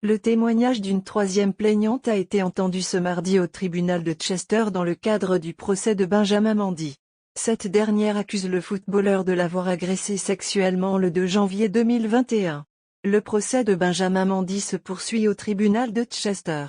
Le témoignage d'une troisième plaignante a été entendu ce mardi au tribunal de Chester dans le cadre du procès de Benjamin Mendy. Cette dernière accuse le footballeur de l'avoir agressé sexuellement le 2 janvier 2021. Le procès de Benjamin Mendy se poursuit au tribunal de Chester.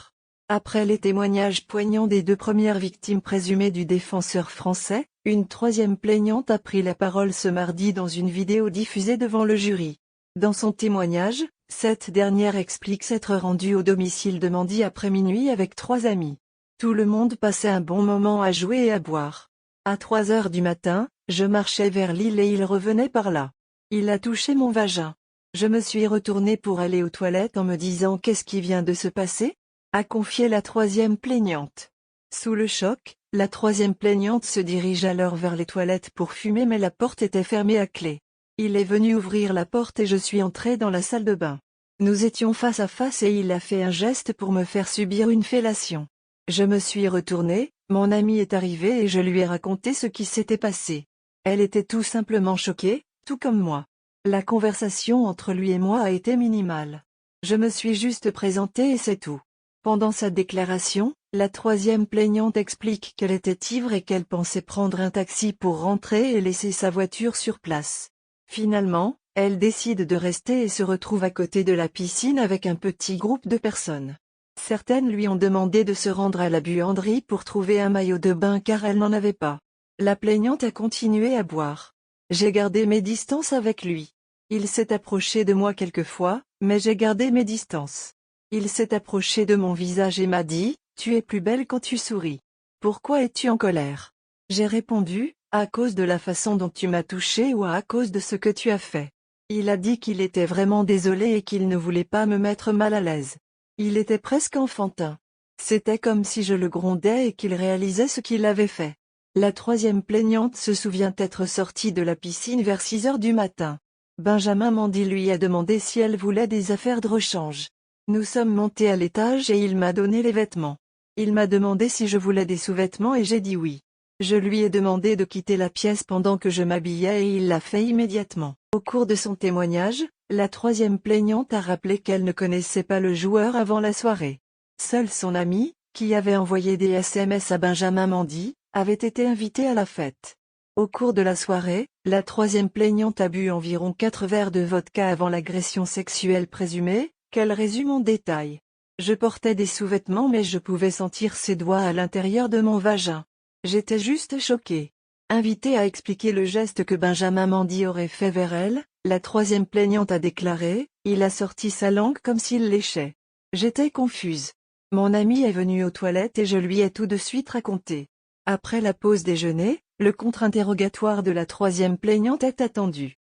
Après les témoignages poignants des deux premières victimes présumées du défenseur français, une troisième plaignante a pris la parole ce mardi dans une vidéo diffusée devant le jury. Dans son témoignage, cette dernière explique s'être rendue au domicile de Mendy après minuit avec 3 amis. Tout le monde passait un bon moment à jouer et à boire. À 3 heures du matin, je marchais vers l'île et il revenait par là. Il a touché mon vagin. Je me suis retournée pour aller aux toilettes en me disant qu'est-ce qui vient de se passer ? A confié la troisième plaignante. Sous le choc, la troisième plaignante se dirige alors vers les toilettes pour fumer mais la porte était fermée à clé. Il est venu ouvrir la porte et je suis entrée dans la salle de bain. Nous étions face à face et il a fait un geste pour me faire subir une fellation. Je me suis retournée, mon amie est arrivée et je lui ai raconté ce qui s'était passé. Elle était tout simplement choquée, tout comme moi. La conversation entre lui et moi a été minimale. Je me suis juste présentée et c'est tout. Pendant sa déclaration, la troisième plaignante explique qu'elle était ivre et qu'elle pensait prendre un taxi pour rentrer et laisser sa voiture sur place. Finalement, elle décide de rester et se retrouve à côté de la piscine avec un petit groupe de personnes. Certaines lui ont demandé de se rendre à la buanderie pour trouver un maillot de bain car elle n'en avait pas. La plaignante a continué à boire. J'ai gardé mes distances avec lui. Il s'est approché de moi quelques fois, mais j'ai gardé mes distances. Il s'est approché de mon visage et m'a dit « Tu es plus belle quand tu souris. Pourquoi es-tu en colère ?» J'ai répondu « À cause de la façon dont tu m'as touché ou à cause de ce que tu as fait. » Il a dit qu'il était vraiment désolé et qu'il ne voulait pas me mettre mal à l'aise. Il était presque enfantin. C'était comme si je le grondais et qu'il réalisait ce qu'il avait fait. La troisième plaignante se souvient être sortie de la piscine vers 6 heures du matin. Benjamin Mendy lui a demandé si elle voulait des affaires de rechange. Nous sommes montés à l'étage et il m'a donné les vêtements. Il m'a demandé si je voulais des sous-vêtements et j'ai dit oui. Je lui ai demandé de quitter la pièce pendant que je m'habillais et il l'a fait immédiatement. Au cours de son témoignage, la troisième plaignante a rappelé qu'elle ne connaissait pas le joueur avant la soirée. Seul son ami, qui avait envoyé des SMS à Benjamin Mendy, avait été invité à la fête. Au cours de la soirée, la troisième plaignante a bu environ 4 verres de vodka avant l'agression sexuelle présumée, qu'elle résume en détail. Je portais des sous-vêtements mais je pouvais sentir ses doigts à l'intérieur de mon vagin. J'étais juste choquée. Invitée à expliquer le geste que Benjamin Mendy aurait fait vers elle, la troisième plaignante a déclaré « Il a sorti sa langue comme s'il léchait. J'étais confuse. Mon ami est venu aux toilettes et je lui ai tout de suite raconté. » Après la pause déjeuner, le contre-interrogatoire de la troisième plaignante est attendu.